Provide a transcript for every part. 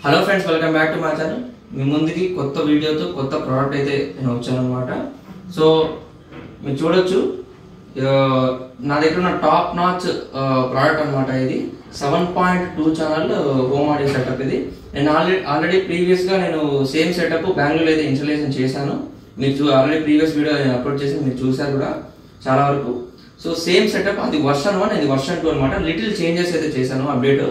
Hello friends, welcome back to my channel. మీ ముందుకి కొత్త వీడియోతో కొత్త ప్రోడక్ట్ అయితే నేను వచ్చాను అనమాట. సో మీరు చూడొచ్చు, నా దగ్గర ఉన్న టాప్ నాచ్ ప్రోడక్ట్ అనమాట. ఇది 7.2 ఛానల్ హోమ్ ఆడియో సెటప్. ఇది నేను ఆల్రెడీ ప్రీవియస్గా నేను సేమ్ సెటప్ బెంగళూరులో అయితే ఇన్స్టాలేషన్ చేశాను. మీరు ఆల్రెడీ ప్రీవియస్ వీడియో అప్లోడ్ చేసి మీరు చూసారు కూడా చాలా వరకు. సో సేమ్ సెటప్, అది వర్షన్ 1, ఇది వర్షన్ 2 అనమాట. లిటిల్ చేంజెస్ అయితే చేశాను, అప్డేట్.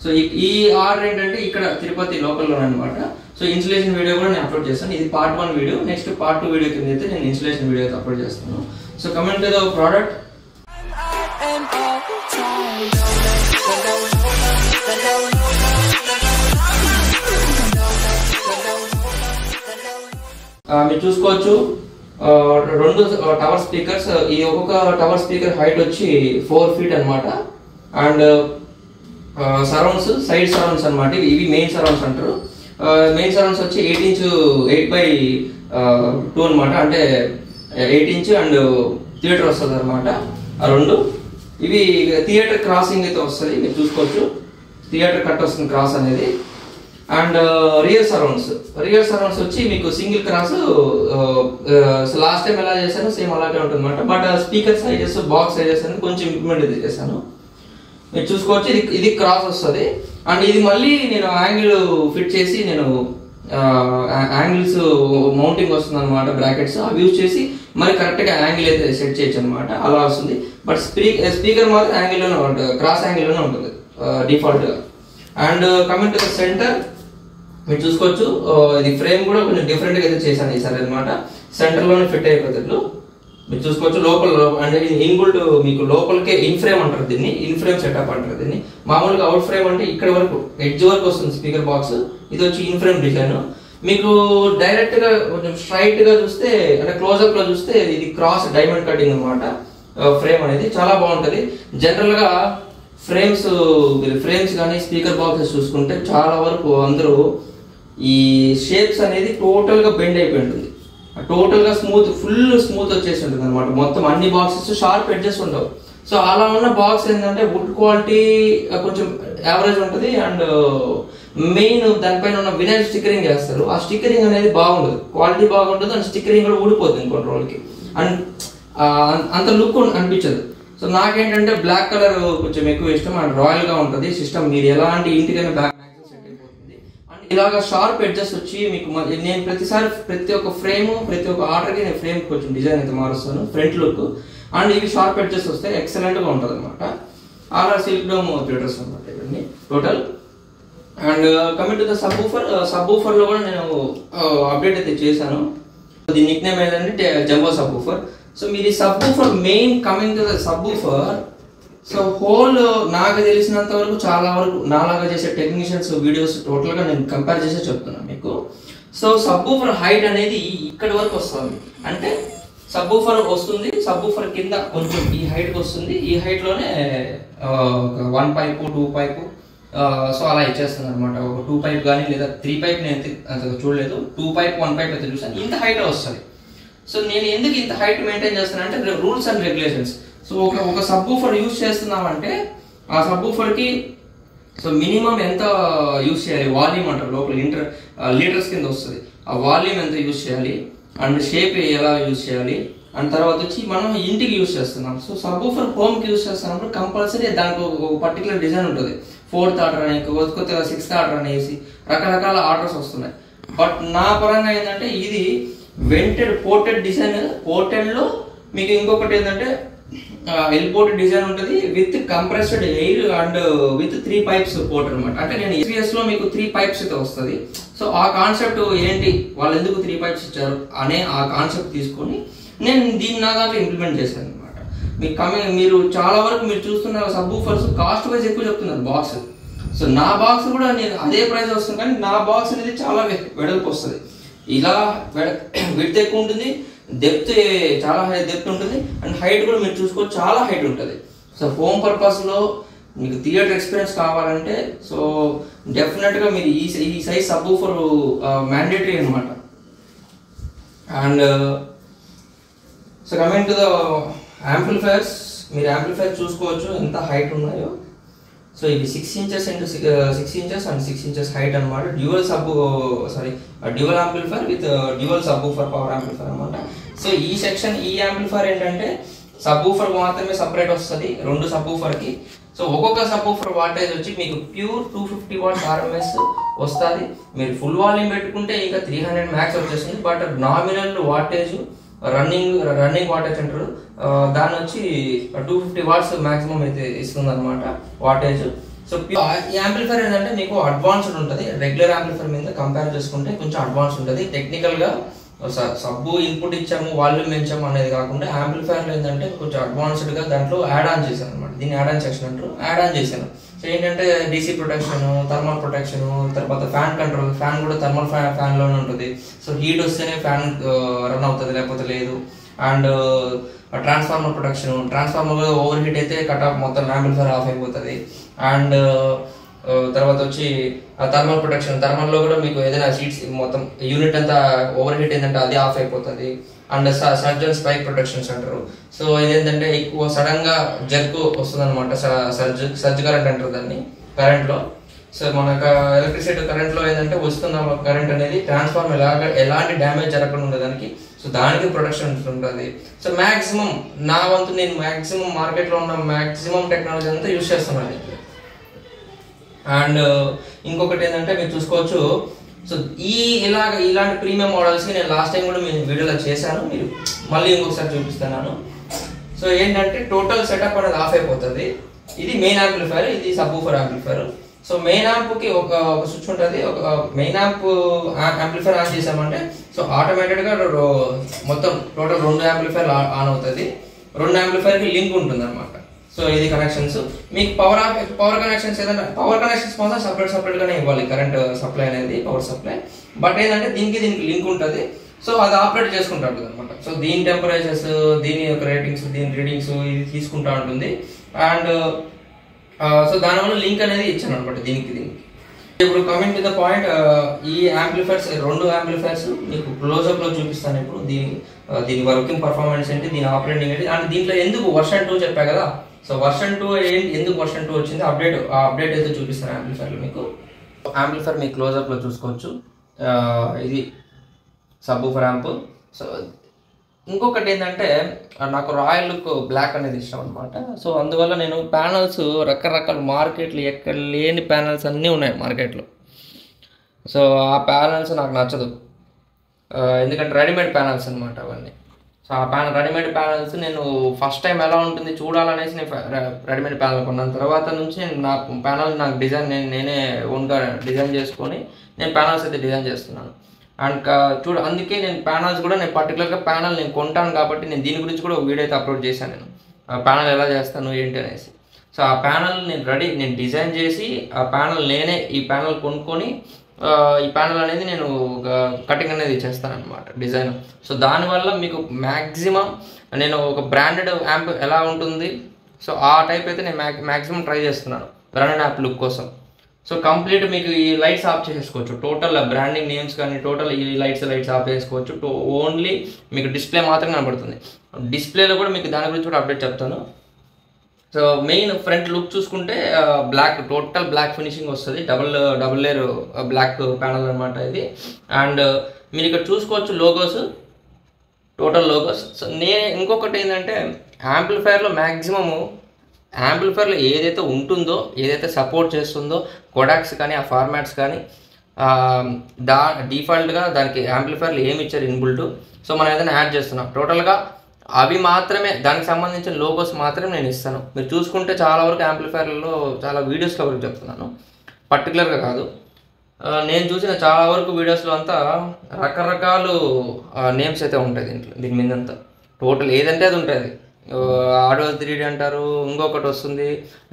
సో ఈ ఆర్డర్ ఏంటంటే ఇక్కడ తిరుపతి లోకల్లో అనమాట. సో ఇన్స్టలేషన్ వీడియో కూడా నేను అప్లోడ్ చేస్తాను. ఇది part 1 video. Next part 2 video కింద అయితే నేను ఇన్స్టలేషన్ వీడియో అయితే అప్లోడ్ చేస్తాను. So comment the product. మీరు చూసుకోవచ్చు, 2 టవర్ స్పీకర్స్. ఈ ఒక్కొక్క టవర్ స్పీకర్ హైట్ వచ్చి 4 ఫీట్ అనమాట. అండ్ సరౌండ్స్, సైడ్ సరౌండ్స్ అనమాట. ఇవి మెయిన్ సరౌండ్స్ అంటారు. మెయిన్ సరౌండ్స్ వచ్చి 8x8/2 అనమాట. అంటే 8 ఇంచ్ అండ్ థియేటర్ వస్తుంది అనమాట. ఆ 2 ఇవి థియేటర్ క్రాసింగ్ అయితే వస్తుంది. మీరు చూసుకోవచ్చు, థియేటర్ కట్ వస్తుంది క్రాస్ అనేది. అండ్ రియర్ సరౌండ్స్ వచ్చి మీకు సింగిల్ క్రాస్. లాస్ట్ టైం ఎలా చేశాను సేమ్ అలాగే ఉంటుంది అనమాట. But speaker sizes, box sizes అనేది కొంచెం ఇంప్రూవ్మెంట్ అయితే చేశాను. మీరు చూసుకోవచ్చు, ఇది క్రాస్ వస్తుంది. అండ్ ఇది మళ్ళీ నేను యాంగిల్ ఫిట్ చేసి నేను యాంగిల్స్ మౌంటింగ్ వస్తుంది అనమాట. బ్రాకెట్స్ అవి యూజ్ చేసి మరి కరెక్ట్గా యాంగిల్ అయితే సెట్ చేయొచ్చు అనమాట. అలా వస్తుంది. బట్ స్పీకర్ మాత్రం యాంగిల్లోనే ఉంటుంది, క్రాస్ యాంగిల్లోనే ఉంటుంది డిఫాల్ట్గా. And coming to the centre, మీరు చూసుకోవచ్చు, ఇది ఫ్రేమ్ కూడా కొంచెం డిఫరెంట్గా అయితే చేశాను ఈసారి అనమాట. సెంటర్లోనే ఫిట్ అయిపోతుంది. మీరు చూసుకోవచ్చు, లోపల అంటే ఇన్బుల్ట్ మీకు లోపలికే ఇన్ ఫ్రేమ్ అంటారు దీన్ని. ఇన్ ఫ్రేమ్ సెటప్ అంటారు దీన్ని. మామూలుగా అవుట్ ఫ్రేమ్ అంటే ఇక్కడ వరకు, ఎడ్జ్ వరకు వస్తుంది స్పీకర్ బాక్స్. ఇది వచ్చి ఇన్ ఫ్రేమ్ డిజైన్. మీకు డైరెక్ట్ గా కొంచెం స్ట్రైట్ గా చూస్తే, అంటే క్లోజ్అప్ లో చూస్తే ఇది క్రాస్ డైమండ్ కటింగ్ అనమాట. ఫ్రేమ్ అనేది చాలా బాగుంటది. జనరల్ గా ఫ్రేమ్స్ కానీ స్పీకర్ బాక్సెస్ చూసుకుంటే చాలా వరకు అందరూ ఈ షేప్స్ అనేది టోటల్ గా బెండ్ అయిపోయి ఉంటుంది. టోటల్ గా ఫుల్ స్మూత్ వచ్చేసి ఉంటుంది అనమాట. మొత్తం అన్ని బాక్సెస్ షార్ప్ ఎడ్జెస్ ఉండవు. సో అలా ఉన్న బాక్స్ ఏంటంటే వుడ్ క్వాలిటీ కొంచెం యావరేజ్ ఉంటుంది. అండ్ మెయిన్ దానిపైన ఉన్న వినైల్ స్టిక్కరింగ్ చేస్తారు. ఆ స్టిక్కరింగ్ అనేది బాగుండదు, క్వాలిటీ బాగుంటుంది. అండ్ స్టిక్కరింగ్ కూడా ఊడిపోతుంది కొన్ని రోజులకి. అండ్ అంత లుక్ అనిపించదు. సో నాకేంటంటే బ్లాక్ కలర్ కొంచెం ఎక్కువ ఇష్టం. అండ్ రాయల్ గా ఉంటుంది సిస్టమ్. మీరు ఎలాంటి ఇంటికైనా బ్యాక్ సెట్ అయిపోతుంది. అండ్ ఇలాగా షార్ప్ ఎడ్జెస్ వచ్చి మీకు నేను ప్రతిసారి ప్రతి ఒక్క ఫ్రేమ్, ప్రతి ఒక్క ఆర్డర్ కి నేను ఫ్రేమ్ కొంచెం డిజైన్ అయితే మారుస్తాను, ఫ్రంట్ లుక్. అండ్ ఇవి షార్ప్ ఎడ్జెస్ వస్తే ఎక్సలెంట్ గా ఉంటుంది అనమాట. ఆర్ఆర్ సిల్క్ డోమ్ థియేటర్స్ అనమాట ఇవన్నీ total. And coming to the subwoofer లో కూడా నేను అప్డేట్ అయితే చేశాను. దీని నిక్ నేమ్ ఏంటంటే జంబో సబ్బూఫర్. సో మీరు ఈ subwoofer main coming to the subwoofer, so whole నాకు తెలిసినంత వరకు చాలా వరకు నాలాగా చేసే టెక్నీషియన్స్ వీడియోస్ టోటల్ గా నేను కంపేర్ చేసే చెప్తున్నాను మీకు. సో సబ్బూఫర్ హైట్ అనేది ఇక్కడి వరకు వస్తుంది. అంటే సబ్బూఫర్ వస్తుంది, సబ్బూఫర్ కింద కొంచెం ఈ హైట్ వస్తుంది. ఈ హైట్ లోనే 1 పైప్ 2 పైప్, సో అలా ఇచ్చేస్తుంది అనమాట. ఒక 2 పైప్ కానీ లేదా 3 పైప్ నేను చూడలేదు. 2 పైప్ 1 పైప్ అయితే చూసాను. ఇంత హైట్ వస్తుంది. సో నేను ఎందుకు ఇంత హైట్ మెయింటైన్ చేస్తాను అంటే రూల్స్ అండ్ రెగ్యులేషన్స్. సో ఒక సబ్బూఫర్ యూజ్ చేస్తున్నామంటే ఆ సబ్బూఫర్ కి సో మినిమం ఎంత యూజ్ చేయాలి, వాల్యూమ్ అంటారు లోపల లీటర్స్ కింద వస్తుంది. ఆ వాల్యూమ్ ఎంత యూజ్ చేయాలి, అండ్ షేప్ ఎలా యూజ్ చేయాలి. అండ్ తర్వాత వచ్చి మనం ఇంటికి యూజ్ చేస్తున్నాం. సో సబ్బూఫర్ హోమ్ కి యూజ్ చేస్తున్నప్పుడు కంపల్సరీ దానికి ఒక పర్టికులర్ డిజైన్ ఉంటుంది. 4th ఆర్డర్ అని, కొత్తగా 6th ఆర్డర్ అనేసి రకరకాల ఆర్డర్స్ వస్తున్నాయి. బట్ నా పరంగా ఏంటంటే ఇది పోర్టెడ్ డిజైన్. పోర్టెడ్ లో మీకు ఇంకొకటి ఏంటంటే ఎల్పోర్టెడ్ డిజైన్ ఉంటుంది with compressed air and with 3 pipes port అనమాట. అంటే నేను ఎస్పీఎస్ లో మీకు 3 పైప్స్ అయితే వస్తుంది. సో ఆ కాన్సెప్ట్ ఏంటి, వాళ్ళు ఎందుకు 3 పైప్స్ ఇచ్చారు అనే ఆ కాన్సెప్ట్ తీసుకొని నేను దీన్ని నా దాంట్లో ఇంప్లిమెంట్ చేశాను అనమాట. మీరు చాలా వరకు మీరు చూస్తున్న సబ్బూఫర్స్ కాస్ట్ వైజ్ ఎక్కువ చెప్తున్నారు బాక్స్. సో నా బాక్స్ కూడా నేను అదే ప్రైస్ వస్తుంది, కానీ నా బాక్స్ అనేది చాలా వెడల్పు వస్తుంది. ఇలా విడ్త్ ఎక్కువ ఉంటుంది, డెప్త్ చాలా డెప్త్ ఉంటుంది. అండ్ హైట్ కూడా మీరు చూసుకోవచ్చు, చాలా హైట్ ఉంటుంది. సో హోమ్ పర్పస్ లో మీకు థియేటర్ ఎక్స్పీరియన్స్ కావాలంటే సో డెఫినెట్ గా మీరు ఈ సైజ్ సబ్బూఫర్ మ్యాండేటరీ అనమాట. And so coming to the amplifiers, మీరు యాంప్లిఫైర్ చూసుకోవచ్చు ఎంత హైట్ ఉన్నాయో. సో ఇది 6 inches into 6 inches and 6 inches height అనమాట. Dual amplifier with dual subwoofer power amplifier అనమాట. సో ఈ సెక్షన్ ఈ యాంప్లిఫైర్ ఏంటంటే సబ్‌వూఫర్ మాత్రమే సపరేట్ వస్తుంది 2 సబ్‌వూఫర్కి. సో ఒక్కొక్క సబ్‌వూఫర్ వాటేజ్ వచ్చి మీకు ప్యూర్ 250 వాట్స్ ఆర్ఎంఎస్ వస్తుంది. మీరు ఫుల్ వాల్యూమ్ పెట్టుకుంటే ఇంకా 300 మ్యాక్స్ వచ్చేస్తుంది. But nominal wattage running wattage అంటారు, దాని వచ్చి 250 వాట్స్ మాక్సిమం అయితే ఇస్తుంది అనమాట వాటేజ్. సో ఈ యాంప్లిఫైర్ ఏంటంటే మీకు అడ్వాన్స్డ్ ఉంటుంది, రెగ్యులర్ యాంప్లిఫైర్ మీద కంపేర్ చేసుకుంటే కొంచెం అడ్వాన్స్ ఉంటుంది. టెక్నికల్గా సబ్బు ఇన్పుట్ ఇచ్చాము వాల్యూమ్ పెంచాము అనేది కాకుండా యాంప్లిఫైర్లో ఏంటంటే కొంచెం అడ్వాన్స్డ్గా దాంట్లో యాడ్ ఆన్ చేశాను అనమాట. దీన్ని యాడ్ ఆన్ సెక్షన్ అంటారు, యాడ్ ఆన్ చేశాను. సో ఏంటంటే డీసీ ప్రొటెక్షన్, థర్మల్ ప్రొటెక్షన్, తర్వాత ఫ్యాన్ కంట్రోల్, ఫ్యాన్ కూడా థర్మల్ ఫ్యాన్లోనే ఉంటుంది. సో హీట్ వస్తేనే ఫ్యాన్ రన్ అవుతుంది, లేకపోతే లేదు. And transformer protection, transformer over heat అయితే కట్ ఆఫ్ మొత్తం యాంప్లిఫైర్ ఆఫ్ అయిపోతుంది. అండ్ తర్వాత వచ్చి థర్మల్ ప్రొటెక్షన్, థర్మల్లో కూడా మీకు ఏదైనా సీట్స్ మొత్తం యూనిట్ అంతా ఓవర్ హీట్ ఏంటంటే అది ఆఫ్ అయిపోతుంది. అండ్ సర్జన్ స్పైక్ ప్రొటెక్షన్స్ అంటారు. సో ఇదేంటంటే ఎక్కువ సడన్ గా జర్క్ వస్తుంది అనమాట, సర్జ్ కరెంట్ అంటారు దాన్ని కరెంట్లో. సో మనకు ఎలక్ట్రిసిటీ కరెంట్లో ఏంటంటే వస్తున్న కరెంట్ అనేది ట్రాన్స్ఫార్మర్ ఎలాంటి డ్యామేజ్ జరగకుండా ఉండేదానికి, సో దానికి ప్రొటెక్షన్ ఉంటుంది. సో మాక్సిమం నా వంతు నేను మాక్సిమం మార్కెట్లో ఉన్న మాక్సిమం టెక్నాలజీ అంతా యూజ్ చేస్తున్నాను. అండ్ ఇంకొకటి ఏంటంటే మీరు చూసుకోవచ్చు, సో ఇలాంటి ప్రీమియం మోడల్స్కి నేను లాస్ట్ టైం కూడా నేను వీడియోలో చేశాను, మీరు మళ్ళీ ఇంకొకసారి చూపిస్తున్నాను. సో ఏంటంటే టోటల్ సెటప్ అనేది ఆఫ్ అయిపోతుంది. ఇది మెయిన్ యాంప్లిఫైర్, ఇది సబ్‌వూఫర్ యాంప్లిఫైర్. సో మెయిన్ యాంప్కి ఒక స్విచ్ ఉంటుంది. ఒక మెయిన్ యాంప్లిఫైర్ ఆన్ చేసామంటే సో ఆటోమేటెడ్గా మొత్తం టోటల్ 2 యాంప్లిఫైర్ ఆన్ అవుతుంది. 2 యాంప్లిఫైర్కి లింక్ ఉంటుంది అనమాట. సో ఇది కనెక్షన్స్. మీకు పవర్ కనెక్షన్స్ ఏదైనా పవర్ కనెక్షన్స్ మాత్రం సపరేట్గానే ఇవ్వాలి, కరెంట్ సప్లై అనేది పవర్ సప్లై. బట్ ఏంటంటే దీనికి లింక్ ఉంటుంది. సో అది ఆపరేట్ చేసుకుంటూ ఉంటుంది అనమాట. సో దీని టెంపరేచర్స్, దీని యొక్క రేటింగ్స్, దీని రీడింగ్స్ ఇది తీసుకుంటూ ఉంటుంది. అండ్ సో దానివల్ల లింక్ అనేది ఇచ్చాను అనమాట దీనికి. ఇప్పుడు కమింగ్ టు ద పాయింట్, ఈ యాంప్లిఫైర్స్ 2 యాంప్లిఫైర్స్ మీకు క్లోజ్అప్లో చూపిస్తాను ఇప్పుడు. దీని వర్కింగ్ పర్ఫార్మెన్స్ ఏంటి, దీని ఆపరేటింగ్ ఏంటి, అండ్ దీంట్లో ఎందుకు వర్షన్ 2 చెప్పా కదా. సో వర్షన్ 2 ఏంటి, ఎందుకు వర్షన్ 2 వచ్చింది, అప్డేట్ అయితే చూపిస్తాను యాంప్లిఫైర్లో మీకు. యాంప్లిఫైర్ మీకు క్లోజ్అప్లో చూసుకోవచ్చు. ఇది సబ్‌వూఫర్ యాంప్. సో ఇంకొకటి ఏంటంటే నాకు రాయల్ లుక్ బ్లాక్ అనేది ఇష్టం అనమాట. సో అందువల్ల నేను ప్యానల్స్ రకరకాల మార్కెట్లు ఎక్కడ లేని ప్యానల్స్ అన్నీ ఉన్నాయి మార్కెట్లో. సో ఆ ప్యానల్స్ నాకు నచ్చదు, ఎందుకంటే రెడీమేడ్ ప్యానల్స్ అనమాట అవన్నీ. సో ఆ రెడీమేడ్ ప్యానల్స్ నేను ఫస్ట్ టైం ఎలా ఉంటుంది చూడాలనేసి నేను రెడీమేడ్ ప్యానల్ కొన్నాను. తర్వాత నుంచి నేను నా ప్యానల్ నాకు డిజైన్ నేనే ఓన్గా డిజైన్ చేసుకొని నేను ప్యానల్స్ అయితే డిజైన్ చేస్తున్నాను. అండ్ అందుకే నేను ప్యానల్స్ కూడా నేను పర్టికులర్గా ప్యానల్ నేను కొంటాను కాబట్టి నేను దీని గురించి కూడా ఒక వీడియో అయితే అప్లోడ్ చేశాను. నేను ఆ ప్యానల్ ఎలా చేస్తాను ఏంటి అనేసి. సో ఆ ప్యానల్ నేను డిజైన్ చేసి ఆ ప్యానల్ నేనే ఈ ప్యానల్ కొనుక్కొని ఈ ప్యానల్ అనేది నేను కటింగ్ అనేది చేస్తాను అనమాట, డిజైన్. సో దానివల్ల మీకు మ్యాక్సిమం నేను ఒక బ్రాండెడ్ యాంప్ ఎలా ఉంటుంది సో ఆ టైప్ అయితే నేను మ్యాక్సిమం ట్రై చేస్తున్నాను బ్రాండెడ్ యాంప్ లుక్ కోసం. సో కంప్లీట్ మీకు ఈ లైట్స్ ఆఫ్ చేసుకోవచ్చు, టోటల్ బ్రాండింగ్ నేమ్స్ కానీ టోటల్ ఈ లైట్స్ ఆఫ్ చేసుకోవచ్చు. ఓన్లీ మీకు డిస్ప్లే మాత్రం కనబడుతుంది. డిస్ప్లేలో కూడా మీకు దాని గురించి కూడా అప్డేట్ చెప్తాను. సో మెయిన్ ఫ్రంట్ లుక్ చూసుకుంటే బ్లాక్, టోటల్ బ్లాక్ ఫినిషింగ్ వస్తుంది, డబుల్ లేయర్ బ్లాక్ ప్యానల్ అనమాట ఇది. అండ్ మీరు ఇక్కడ చూసుకోవచ్చు లోగోస్, టోటల్ లోగోస్. సో ఇంకొకటి ఏంటంటే యాంప్లిఫైర్లో మ్యాక్సిమము యాంప్లిఫైర్లో ఏదైతే ఉంటుందో, ఏదైతే సపోర్ట్ చేస్తుందో కోడాక్స్ కానీ ఆ ఫార్మాట్స్ కానీ డిఫాల్ట్గా దానికి యాంప్లిఫైర్లు ఏమి ఇచ్చారు ఇన్బుల్ట్. సో మనం ఏదైనా యాడ్ చేస్తున్నాం టోటల్గా అవి మాత్రమే, దానికి సంబంధించిన లోగోస్ మాత్రమే నేను ఇస్తాను. మీరు చూసుకుంటే చాలా వరకు యాంప్లిఫైర్లలో చాలా వీడియోస్లో వరకు చెప్తున్నాను, పర్టికులర్గా కాదు. నేను చూసిన చాలా వరకు వీడియోస్లో అంతా రకరకాలు నేమ్స్ అయితే ఉంటాయి దీని మీద అంతా. టోటల్ ఏదంటే అది ఉంటుంది. ఆడియో 3D అంటారు, ఇంకొకటి వస్తుంది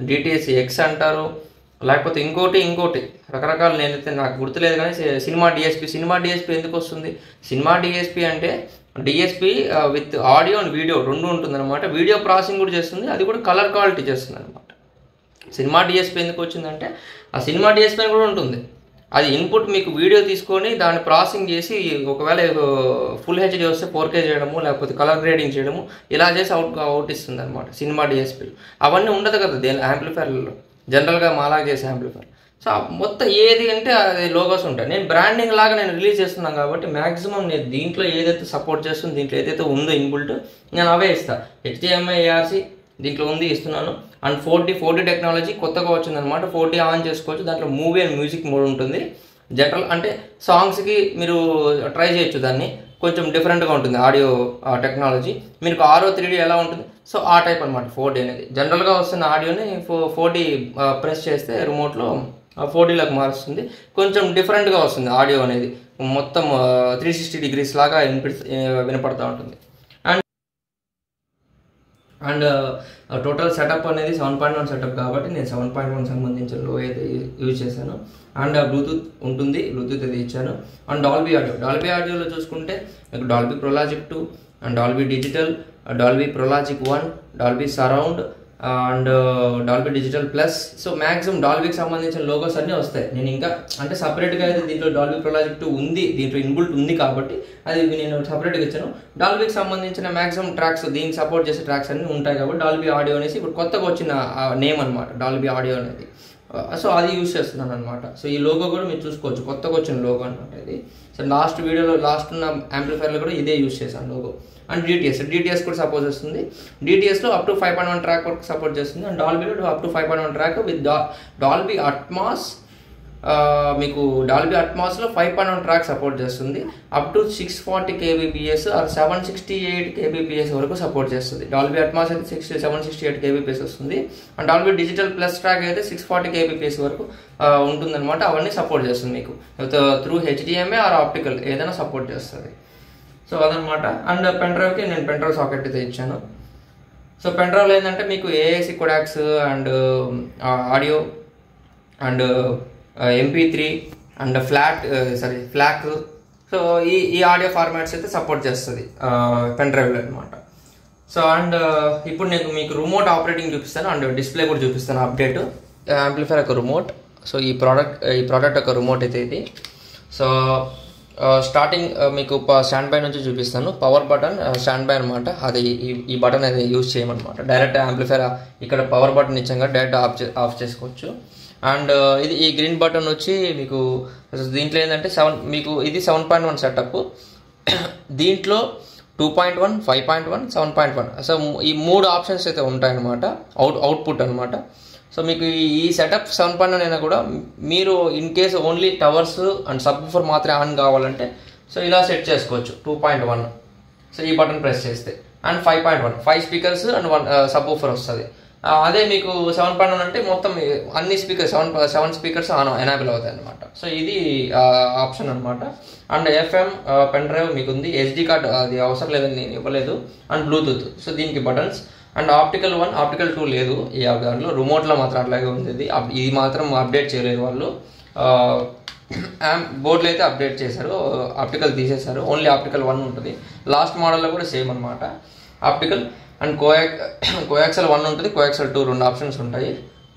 DTS X అంటారు, లేకపోతే ఇంకోటి రకరకాలు. నేనైతే నాకు గుర్తులేదు కానీ సినిమా డిఎస్పీ ఎందుకు వస్తుంది? సినిమా డిఎస్పీ అంటే DSP with audio and video 2 ఉంటుందన్నమాట. వీడియో ప్రాసెసింగ్ కూడా చేస్తుంది, అది కూడా కలర్ క్వాలిటీ చేస్తుంది అనమాట. సినిమా డిఎస్పీ ఎందుకు వచ్చిందంటే ఆ సినిమా డిఎస్పీ కూడా ఉంటుంది, అది ఇన్పుట్ మీకు వీడియో తీసుకొని దాన్ని ప్రాసెసింగ్ చేసి ఒకవేళ ఫుల్ హెచ్డి వస్తే 4K చేయడము, లేకపోతే కలర్ గ్రేడింగ్ చేయడము, ఇలా చేసి అవుట్ ఇస్తుంది అనమాట సినిమా డిఎస్పీలు. అవన్నీ ఉండదు కదా యాంప్లిఫైర్లలో. జనరల్గా మాలాగా చేసే యాంప్లిఫైర్. సో మొత్తం ఏది అంటే అది లోగోస్ ఉంటాయి. నేను బ్రాండింగ్ లాగా నేను రిలీజ్ చేస్తున్నాను కాబట్టి మ్యాక్సిమం నేను దీంట్లో ఏదైతే సపోర్ట్ చేస్తుందో, దీంట్లో ఏదైతే ఉందో ఇన్బుల్ట్, నేను అవే ఇస్తాను. HDMI ARC దీంట్లో ఉంది, ఇస్తున్నాను. అండ్ 4D టెక్నాలజీ కొత్తగా వచ్చిందనమాట. 4D ఆన్ చేసుకోవచ్చు. దాంట్లో మూవీ అండ్ మ్యూజిక్ మోడ్ ఉంటుంది. జనరల్ అంటే సాంగ్స్కి మీరు ట్రై చేయొచ్చు, దాన్ని కొంచెం డిఫరెంట్గా ఉంటుంది ఆడియో టెక్నాలజీ. మీకు RO 3D ఎలా ఉంటుంది, సో ఆ టైప్ అనమాట 4D అనేది. జనరల్గా వస్తున్న ఆడియోని 4D ప్రెస్ చేస్తే రిమోట్లో 4Dలోకి మారుస్తుంది. కొంచెం డిఫరెంట్గా వస్తుంది ఆడియో అనేది, మొత్తం 360 degrees లాగా వినపడుతూ ఉంటుంది. అండ్ టోటల్ సెటప్ అనేది 7.1 సెటప్ కాబట్టి నేను 7.1 సంబంధించిన లో అయితే యూజ్ చేశాను. అండ్ బ్లూటూత్ ఉంటుంది, బ్లూటూత్ అయితే ఇచ్చాను. అండ్ డాల్బీ ఆడియోలో చూసుకుంటే మీకు Dolby prologic 2 and Dolby digital, Dolby prologic 1, Dolby surround and Dolby digital plus. So maximum డాల్బీకి సంబంధించిన లోగోస్ అన్నీ వస్తాయి. నేను ఇంకా అంటే సపరేట్గా అయితే దీంట్లో డాల్బీ ప్రొలాజిక్ 2 ఉంది, దీంట్లో ఇన్బుల్ట్ ఉంది కాబట్టి అది నేను సపరేట్గా ఇచ్చాను. డాల్బీకి సంబంధించిన మ్యాక్సిమం ట్రాక్స్, దీనికి సపోర్ట్ చేసే ట్రాక్స్ అన్నీ ఉంటాయి కాబట్టి డాల్బీ ఆడియో అనేసి ఇప్పుడు కొత్తగా వచ్చిన నేమ్ అనమాట, డాల్బీ ఆడియో అనేది. సో అది యూజ్ చేస్తున్నాను అనమాట. సో ఈ లోగో కూడా మీరు చూసుకోవచ్చు, కొత్తగా వచ్చిన లోగో అనమాట ఇది. సో లాస్ట్ వీడియోలో లాస్ట్ ఉన్న యాంప్లిఫైర్లో కూడా ఇదే యూజ్ చేశాను లోగో. అండ్ డిటిఎస్ కూడా సపోర్ట్ చేస్తుంది. డిటిఎస్లో అప్ టు 5.1 ట్రాక్ వరకు సపోర్ట్ చేస్తుంది. అండ్ డాల్బీలో up to 5.1 track with Dolby Atmos. మీకు డాల్బీ అట్మాస్లో 5.1 ట్రాక్ సపోర్ట్ చేస్తుంది. Up to 640 kbps or 768 kbps వరకు సపోర్ట్ చేస్తుంది. డాల్బీ అట్మాస్ అయితే 768 kbps వస్తుంది. And Dolby digital plus track అయితే 640 kbps వరకు ఉంటుందన్నమాట. అవన్నీ సపోర్ట్ చేస్తుంది మీకు త్రూ HDMI ఆర్ ఆప్టికల్ ఏదైనా సపోర్ట్ చేస్తుంది. సో అదనమాట. అండ్ పెన్ డ్రైవ్కి నేను పెన్ డ్రైవ్ సాకెట్ అయితే ఇచ్చాను. సో పెన్ డ్రైవ్లో ఏంటంటే మీకు AAC codecs and audio and MP3 and FLAC. So ఈ ఆడియో ఫార్మాట్స్ అయితే సపోర్ట్ చేస్తుంది పెన్ డ్రైవ్లో అనమాట. సో అండ్ ఇప్పుడు నేను మీకు రిమోట్ ఆపరేటింగ్ చూపిస్తాను అండ్ డిస్ప్లే కూడా చూపిస్తాను అప్డేట్. యాంప్లిఫైర్ యొక్క రిమోట్. సో ఈ ప్రోడక్ట్ యొక్క రిమోట్ అయితే ఇది. సో స్టార్టింగ్ మీకు స్టాండ్ బై నుంచి చూపిస్తాను. పవర్ బటన్ స్టాండ్ బై అనమాట. అది ఈ బటన్ అయితే యూజ్ చేయమన్నమాట. డైరెక్ట్ యాంప్లిఫైర్ ఇక్కడ పవర్ బటన్ ఇచ్చాక డైరెక్ట్ ఆఫ్ చేసుకోవచ్చు. అండ్ ఈ గ్రీన్ బటన్ వచ్చి మీకు దీంట్లో ఏంటంటే మీకు ఇది 7.1 సెటప్. దీంట్లో 2.1, 5.1, 7.1. సో ఈ 3 ఆప్షన్స్ అయితే ఉంటాయన్నమాట, అవుట్పుట్ అనమాట. సో మీకు ఈ సెటప్ 7.1 అయినా కూడా మీరు in case only towers and subwoofer మాత్రమే ఆన్ కావాలంటే సో ఇలా సెట్ చేసుకోవచ్చు 2.1. సో ఈ బటన్ ప్రెస్ చేస్తే. అండ్ 5.1 5 స్పీకర్స్ అండ్ 1 సబ్వూఫర్ వస్తుంది. అదే మీకు 7.1 అంటే మొత్తం అన్ని స్పీకర్స్ 7 స్పీకర్స్ ఎనాబుల్ అవుతాయి అనమాట. సో ఇది ఆప్షన్ అనమాట. అండ్ FM పెన్ డ్రైవ్ మీకు ఉంది. SD కార్డ్ అది అవసరం లేదని నేను ఇవ్వలేదు. And Bluetooth. సో దీనికి బటన్స్. అండ్ ఆప్టికల్ 1, ఆప్టికల్ 2 లేదు ఈ దాంట్లో. రిమోట్లో మాత్రం అట్లాగే ఉంది. ఇది మాత్రం అప్డేట్ చేయలేదు వాళ్ళు. బోర్డులో అయితే అప్డేట్ చేశారు, ఆప్టికల్ తీసేశారు. ఓన్లీ ఆప్టికల్ 1 ఉంటుంది. లాస్ట్ మోడల్లో కూడా సేమ్ అనమాట ఆప్టికల్. అండ్ కోయాక్సల్ 1 ఉంటుంది, కోయాక్సల్ 2 2 ఆప్షన్స్ ఉంటాయి,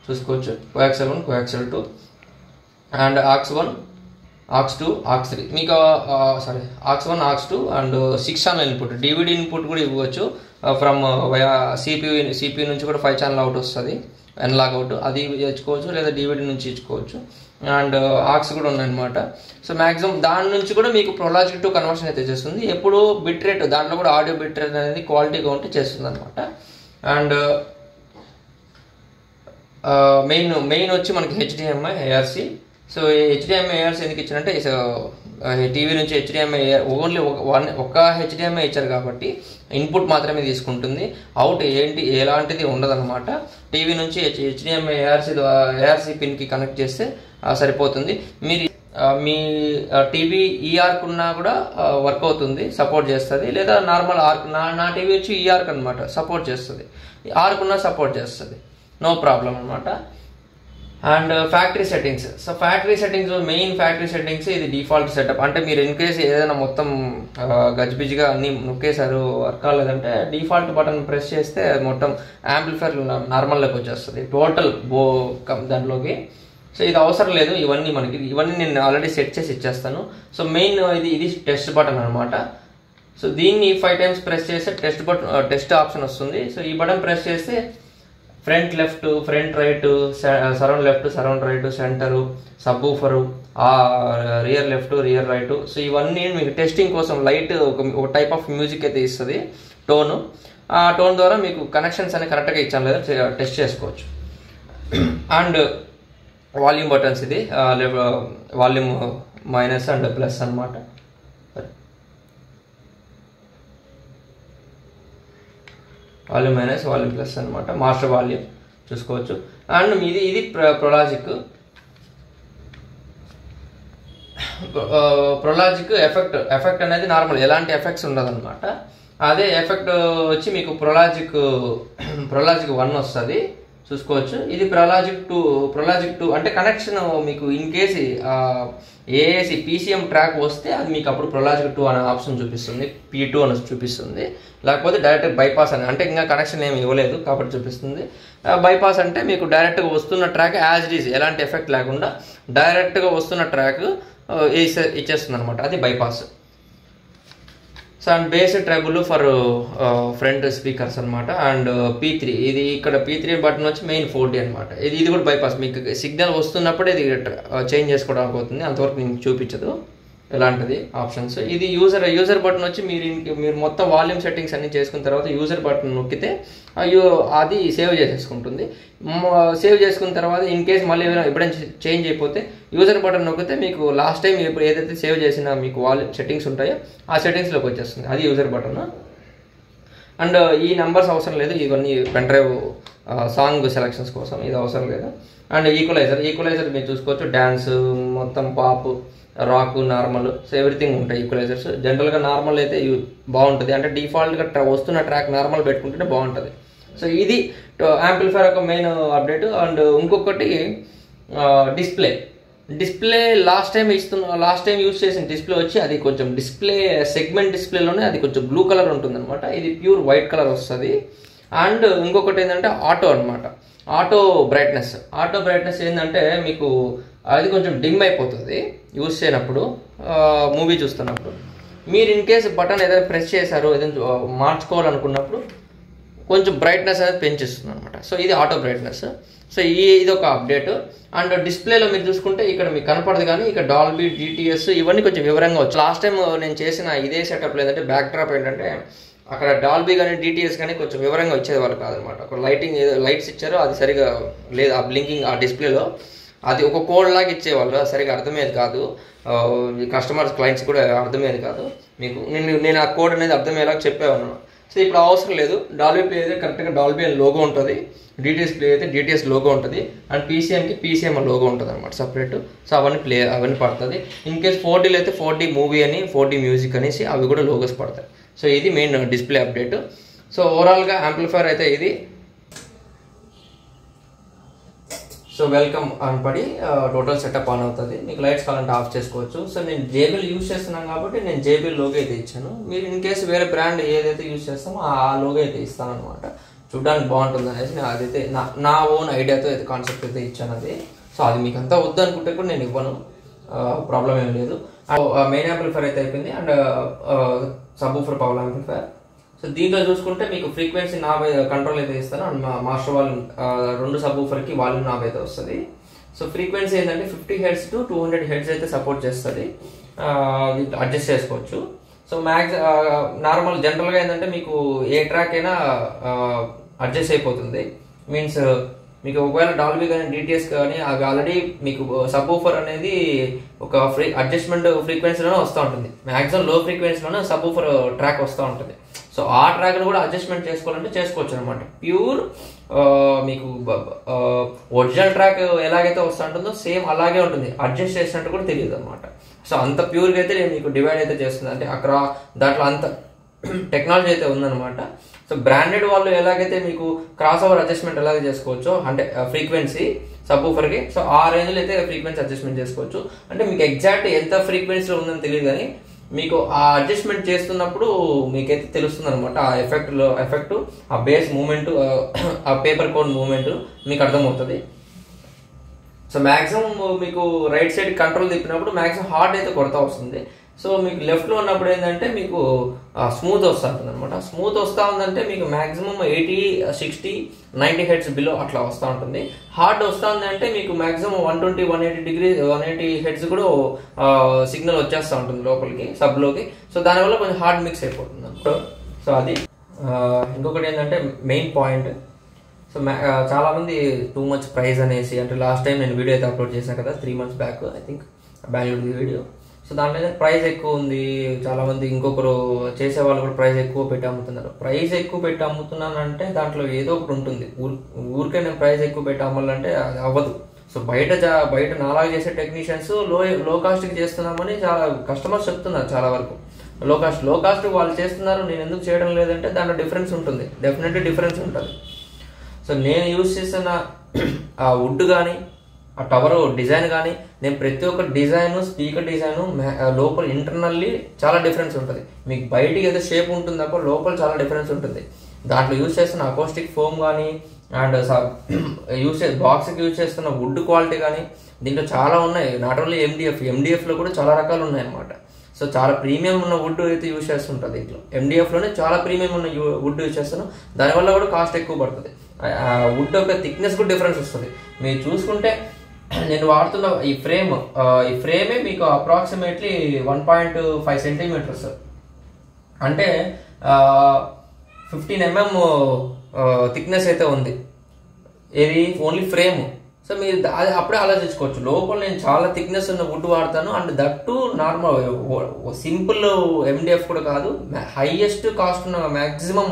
చూసుకోవచ్చు. Coaxial 1, coaxial 2 and AUX 1, AUX 2, AUX 3. మీకు AUX 1, AUX 2 and 6 channel input. DVD input కూడా ఇవ్వచ్చు ఫ్రమ్ CPU నుంచి కూడా 5 ఛానల్ అవుట్ వస్తుంది, ఎన్లాగ్ అవుట్. అది ఇచ్చుకోవచ్చు లేదా DVD నుంచి ఇచ్చుకోవచ్చు. అండ్ AUX కూడా ఉన్నాయన్నమాట. సో మ్యాక్సిమం దాని నుంచి కూడా మీకు ప్రొలాజిక్ 2 కన్వర్షన్ అయితే చేస్తుంది. ఎప్పుడు బిట్ రేట్ దాంట్లో కూడా ఆడియో బిట్ రేట్ అనేది క్వాలిటీగా ఉంటే చేస్తుంది అనమాట. అండ్ మెయిన్ వచ్చి మనకి HDMI ARC. So HDMI ARC ఎందుకు ఇచ్చారంటే టీవీ నుంచి HDMI ఓన్లీ ఒక HDMI ఇచ్చారు కాబట్టి ఇన్పుట్ మాత్రమే తీసుకుంటుంది, అవుట్ ఎలాంటిది ఉండదన్నమాట. టీవీ నుంచి HDMI ARC పిన్కి కనెక్ట్ చేస్తే సరిపోతుంది. మీరు మీ టీవీ ఈ ఆర్క్ ఉన్నా కూడా వర్క్ అవుతుంది, సపోర్ట్ చేస్తుంది. లేదా నార్మల్ ఆర్క్, నా టీవీ వచ్చి ఈ ఆర్క్ అనమాట, సపోర్ట్ చేస్తుంది. ఆర్క్ ఉన్నా సపోర్ట్ చేస్తుంది, నో ప్రాబ్లం అనమాట. And factory settings. So main factory settings ఇది డిఫాల్ట్ సెటప్. అంటే మీరు ఇన్ కేసు ఏదైనా మొత్తం గజిబిజిగా అన్ని నొక్కేశారు, వర్క్ కాలేదంటే డిఫాల్ట్ బటన్ ప్రెస్ చేస్తే మొత్తం యాంప్లిఫైర్ నార్మల్లోకి వచ్చేస్తుంది టోటల్ దాంట్లోకి. సో ఇది అవసరం లేదు, ఇవన్నీ నేను ఆల్రెడీ సెట్ చేసి ఇచ్చేస్తాను. సో మెయిన్ ఇది టెస్ట్ బటన్ అనమాట. సో దీన్ని 5 times ప్రెస్ చేస్తే టెస్ట్ ఆప్షన్ వస్తుంది. సో ఈ బటన్ ప్రెస్ చేస్తే front left, front right, surround left, surround right, centre, subwoofer, rear left, rear right. So ఇవన్నీ మీకు టెస్టింగ్ కోసం లైట్ ఒక టైప్ ఆఫ్ మ్యూజిక్ అయితే ఇస్తుంది టోను. ఆ టోన్ ద్వారా మీకు కనెక్షన్స్ అనేవి కరెక్ట్గా ఇచ్చాను లేదా టెస్ట్ చేసుకోవచ్చు. అండ్ వాల్యూమ్ బటన్స్, ఇది వాల్యూమ్ మైనస్ అండ్ ప్లస్ అనమాట. వాల్యూమ్ మైనస్, వాల్యూమ్ ప్లస్ అనమాట, మాస్టర్ వాల్యూమ్ చూసుకోవచ్చు. అండ్ ఇది ప్రొలాజిక్ ఎఫెక్ట్ అనేది నార్మల్, ఎలాంటి ఎఫెక్ట్స్ ఉండదు అనమాట. అదే ఎఫెక్ట్ వచ్చి మీకు ప్రొలాజిక్ 1 వస్తుంది చూసుకోవచ్చు. ఇది ప్రొలాజిక్ 2 అంటే కనెక్షన్ మీకు ఇన్ కేసు ఏఏసి PCM ట్రాక్ వస్తే అది మీకు అప్పుడు ప్రొలాజిక్ 2 అనే ఆప్షన్ చూపిస్తుంది, P2 అని చూపిస్తుంది. లేకపోతే డైరెక్ట్ బైపాస్ అని, అంటే ఇంకా కనెక్షన్ ఏమి ఇవ్వలేదు కాబట్టి చూపిస్తుంది. బైపాస్ అంటే మీకు డైరెక్ట్గా వస్తున్న ట్రాక్ యాజ్ ఇట్ ఈజ్, ఎలాంటి ఎఫెక్ట్ లేకుండా డైరెక్ట్గా వస్తున్న ట్రాక్ ఇచ్చేస్తుంది అనమాట, అది bypass. So and base trouble for front speakers అనమాట. అండ్ P3, ఇది ఇక్కడ P3 బటన్ వచ్చి మెయిన్ 4D అనమాట. ఇది కూడా బైపాస్, మీకు సిగ్నల్ వస్తున్నప్పుడే ఇది చేంజ్ చేసుకోవడానికి అవుతుంది, అంతవరకు మీకు చూపించదు ఎలాంటిది ఆప్షన్స్. ఇది యూజర్ బటన్ వచ్చి మీరు మొత్తం వాల్యూమ్ సెట్టింగ్స్ అన్ని చేసుకున్న తర్వాత యూజర్ బటన్ నొక్కితే అది సేవ్ చేసేసుకుంటుంది. సేవ్ చేసుకున్న తర్వాత ఇన్ కేస్ మళ్ళీ ఎప్పుడైనా చేంజ్ అయిపోతే యూజర్ బటన్ నొక్కితే మీకు లాస్ట్ టైం ఇప్పుడు ఏదైతే సేవ్ చేసిన మీకు వాల్యూమ్ సెట్టింగ్స్ ఉంటాయో ఆ సెట్టింగ్స్లోకి వచ్చేస్తుంది, అది యూజర్ బటన్. అండ్ ఈ నెంబర్స్ అవసరం లేదు, ఇవన్నీ పెన్ డ్రైవ్ సాంగ్ సెలెక్షన్స్ కోసం, ఇది అవసరం లేదు. అండ్ ఈక్వలైజర్ మీరు చూసుకోవచ్చు, డ్యాన్స్, మొత్తం pop, rock, normal, so everything ఉంటాయి ఈక్వలైజర్స్. జనరల్గా నార్మల్ అయితే బాగుంటుంది, అంటే డిఫాల్ట్గా వస్తున్న ట్రాక్ నార్మల్ పెట్టుకుంటేనే బాగుంటుంది. సో ఇది యాంప్లిఫైర్ ఒక మెయిన్ అప్డేట్. అండ్ ఇంకొకటి డిస్ప్లే లాస్ట్ టైం యూజ్ చేసిన డిస్ప్లే వచ్చి అది కొంచెం సెగ్మెంట్ డిస్ప్లేలోనే అది కొంచెం బ్లూ కలర్ ఉంటుంది అనమాట, ఇది ప్యూర్ వైట్ కలర్ వస్తుంది. అండ్ ఇంకొకటి ఏంటంటే ఆటో బ్రైట్నెస్ ఏంటంటే మీకు అది కొంచెం డిమ్ అయిపోతుంది యూజ్ చేయనప్పుడు, మూవీ చూస్తున్నప్పుడు. మీరు ఇన్ కేసు బటన్ ఏదైనా ప్రెస్ చేశారో ఏదైనా మార్చుకోవాలనుకున్నప్పుడు కొంచెం బ్రైట్నెస్ అనేది పెంచేస్తుంది అనమాట. సో ఇది ఆటో బ్రైట్నెస్. సో ఇది ఒక అప్డేట్. అండ్ డిస్ప్లేలో మీరు చూసుకుంటే ఇక్కడ మీకు కనపడదు, కానీ ఇక్కడ డాల్బీ, DTS ఇవన్నీ కొంచెం వివరంగా వచ్చు. లాస్ట్ టైం నేను చేసిన ఇదే సెటప్ లేదంటే బ్యాక్ డ్రాప్ ఏంటంటే అక్కడ డాల్బీ కానీ DTS కానీ కొంచెం వివరంగా వచ్చేది వాళ్ళు కాదనమాట. ఒక లైట్స్ ఇచ్చారో అది సరిగా లేదు, ఆ బ్లింకింగ్ ఆ డిస్ప్లేలో అది ఒక కోడ్ లాగా ఇచ్చేవాళ్ళు, సరిగా అర్థమయ్యేది కాదు, కస్టమర్స్ క్లయింట్స్ కూడా అర్థమయ్యేది కాదు. నేను ఆ కోడ్ అనేది అర్థమయ్యేలాగా చెప్పేవాను. సో ఇప్పుడు అవసరం లేదు, డాల్బీ ప్లే అయితే కరెక్ట్గా డాల్బీ అని లోగో ఉంటుంది, DTS ప్లే అయితే DTS లోగో ఉంటుంది, అండ్ PCMకి PCM లోగో ఉంటుంది అనమాట సపరేట్. సో అవన్నీ పడుతుంది. ఇన్ కేస్ 4Dలో అయితే 4D మూవీ అని, 4D మ్యూజిక్ అనేసి అవి కూడా లోగోస్ పడతాయి. సో ఇది మెయిన్ డిస్ప్లే అప్డేట్. సో ఓవరాల్గా యాంప్లిఫైర్ అయితే ఇది. సో వెల్కమ్ అని పడి టోటల్ సెటప్ ఆన్ అవుతుంది, మీకు లైట్స్ కావాలంటే ఆఫ్ చేసుకోవచ్చు. సో నేను JBL యూజ్ చేస్తున్నాను కాబట్టి నేను JBL లోగో అయితే ఇచ్చాను. మీరు ఇన్ కేసు వేరే బ్రాండ్ ఏదైతే యూజ్ చేస్తామో ఆ లోగో అయితే ఇస్తాను అనమాట, చూడడానికి బాగుంటుంది అనేసి. నేను అదైతే నా ఓన్ ఐడియాతో అయితే కాన్సెప్ట్ అయితే ఇచ్చాను అది. సో అది మీకు అంతా వద్దు అనుకుంటే కూడా నేను ఇవ్వను, ప్రాబ్లం ఏం లేదు. మెయిన్ యాంప్లిఫైర్ అయితే అయిపోయింది. And subwoofer power amplifier. So దీంట్లో చూసుకుంటే మీకు ఫ్రీక్వెన్సీ నాబ్ కంట్రోల్ అయితే ఇస్తాను, అండ్ మాస్టర్ వాల్యూమ్ 2 సబ్‌వూఫర్కి వాల్యూమ్ నాబ్ అయితే వస్తుంది. సో ఫ్రీక్వెన్సీ ఏంటంటే 50 Hz to 200 Hz అయితే సపోర్ట్ చేస్తుంది, అడ్జస్ట్ చేసుకోవచ్చు. సో నార్మల్ జనరల్గా ఏంటంటే మీకు ఏ ట్రాక్ అయినా అడ్జస్ట్ అయిపోతుంది. మీన్స్ మీకు ఒకవేళ డాల్బీ కానీ DTS కానీ అవి ఆల్రెడీ మీకు సబ్‌వూఫర్ అనేది ఒక అడ్జస్ట్మెంట్ ఫ్రీక్వెన్సీలోనే వస్తూ ఉంటుంది, మ్యాక్సిమం లో ఫ్రీక్వెన్సీలోనే సబ్‌వూఫర్ ట్రాక్ వస్తూ ఉంటుంది. సో ఆ ట్రాక్ను కూడా అడ్జస్ట్మెంట్ చేసుకోవాలంటే చేసుకోవచ్చు అనమాట. ప్యూర్ మీకు ఒరిజినల్ ట్రాక్ ఎలాగైతే వస్తూ ఉంటుందో సేమ్ అలాగే ఉంటుంది, అడ్జస్ట్ చేసినట్టు కూడా తెలియదు అనమాట. సో అంత ప్యూర్గా అయితే మీకు డివైడ్ అయితే చేస్తుంది, అంటే అక్కడ దాంట్లో అంత టెక్నాలజీ అయితే ఉందన్నమాట. సో బ్రాండెడ్ వాళ్ళు ఎలాగైతే మీకు క్రాస్ ఓవర్ అడ్జస్ట్మెంట్ ఎలాగ చేసుకోవచ్చో, అంటే ఫ్రీక్వెన్సీ సబ్‌వూఫర్కి, సో ఆ రేంజ్లో అయితే ఫ్రీక్వెన్సీ అడ్జస్ట్మెంట్ చేసుకోవచ్చు. అంటే మీకు ఎగ్జాక్ట్ ఎంత ఫ్రీక్వెన్సీలో ఉందని తెలియదు, కానీ మీకు ఆ అడ్జస్ట్మెంట్ చేస్తున్నప్పుడు మీకైతే తెలుస్తుంది అనమాట. ఆ ఎఫెక్ట్ ఆ బేస్ మూమెంట్, ఆ పేపర్ కోన్ మూమెంట్ మీకు అర్థమవుతుంది. సో మ్యాక్సిమం మీకు రైట్ సైడ్ కంట్రోల్ తిప్పినప్పుడు మ్యాక్సిమం హార్డ్ అయితే కొడతా వస్తుంది, సో మీకు లెఫ్ట్లో ఉన్నప్పుడు ఏంటంటే మీకు స్మూత్ వస్తూ ఉంటుంది అనమాట. స్మూత్ వస్తూ ఉందంటే మీకు మ్యాక్సిమం 80, 60, 90 హెడ్స్ బిలో అట్లా వస్తూ ఉంటుంది. హార్డ్ వస్తూ ఉందంటే మీకు మ్యాక్సిమం 120, 180 హెడ్స్ కూడా సిగ్నల్ వచ్చేస్తూ ఉంటుంది లోపలికి సబ్లోకి. సో దానివల్ల కొంచెం హార్డ్ మిక్స్ అయిపోతుంది అనమాట. సో అది ఇంకొకటి ఏంటంటే మెయిన్ పాయింట్. సో చాలామంది టూ మచ్ ప్రైస్ అనేసి, అంటే లాస్ట్ టైం నేను వీడియో అయితే అప్లోడ్ చేశాను కదా 3 months back, I think Bengaluru video. So దాంట్లో ప్రైస్ ఎక్కువ ఉంది, చాలామంది ఇంకొకరు చేసేవాళ్ళు కూడా ప్రైస్ ఎక్కువ పెట్టి అమ్ముతున్నారు. ప్రైస్ ఎక్కువ పెట్టి అమ్ముతున్నానంటే దాంట్లో ఏదో ఒకటి ఉంటుంది. ఊరికే నేను ప్రైస్ ఎక్కువ పెట్టి అమ్మాలంటే అది అవ్వదు. సో బయట నాలాగా చేసే టెక్నీషియన్స్ లో కాస్ట్కి చేస్తున్నామని చాలా కస్టమర్స్ చెప్తున్నారు. చాలా వరకు లో కాస్ట్ వాళ్ళు చేస్తున్నారు, నేను ఎందుకు చేయడం లేదంటే దాంట్లో డిఫరెన్స్ ఉంటుంది, డెఫినెట్లీ డిఫరెన్స్ ఉంటుంది. సో నేను యూజ్ చేసిన ఆ వుడ్ కానీ ఆ టవర్ డిజైన్ కానీ, నేను ప్రతి ఒక్క డిజైన్, స్పీకర్ డిజైన్ లోపల ఇంటర్నల్లీ చాలా డిఫరెన్స్ ఉంటుంది. మీకు బయటికి ఏదో షేప్ ఉంటుంది తప్ప లోపల చాలా డిఫరెన్స్ ఉంటుంది. దాంట్లో యూజ్ చేస్తున్న అకోస్టిక్ ఫోమ్ కానీ అండ్ బాక్స్కి యూజ్ చేస్తున్న వుడ్ క్వాలిటీ కానీ దీంట్లో చాలా ఉన్నాయి. నాట్ ఓన్లీ ఎండిఎఫ్లో కూడా చాలా రకాలు ఉన్నాయి అన్నమాట. సో చాలా ప్రీమియం ఉన్న వుడ్ అయితే యూజ్ చేస్తుంటుంది. దీంట్లో ఎండిఎఫ్లోనే చాలా ప్రీమియం ఉన్న వుడ్ యూజ్ చేస్తున్నాం, దానివల్ల కూడా కాస్ట్ ఎక్కువ పడుతుంది. వుడ్ యొక్క థిక్నెస్ కూడా డిఫరెన్స్ వస్తుంది. మీరు చూసుకుంటే నేను వాడుతున్న ఈ ఫ్రేమే మీకు అప్రాక్సిమేట్లీ 1.5 సెంటీమీటర్స్, అంటే 15 mm థిక్నెస్ అయితే ఉంది. ఇది ఓన్లీ ఫ్రేమ్. సో మీరు అప్పుడే ఆలోచించుకోవచ్చు, లోపల నేను చాలా థిక్నెస్ ఉన్న వుడ్ వాడతాను and that normal simple MDF కూడా కాదు, హైయెస్ట్ కాస్ట్ ఉన్న మ్యాక్సిమం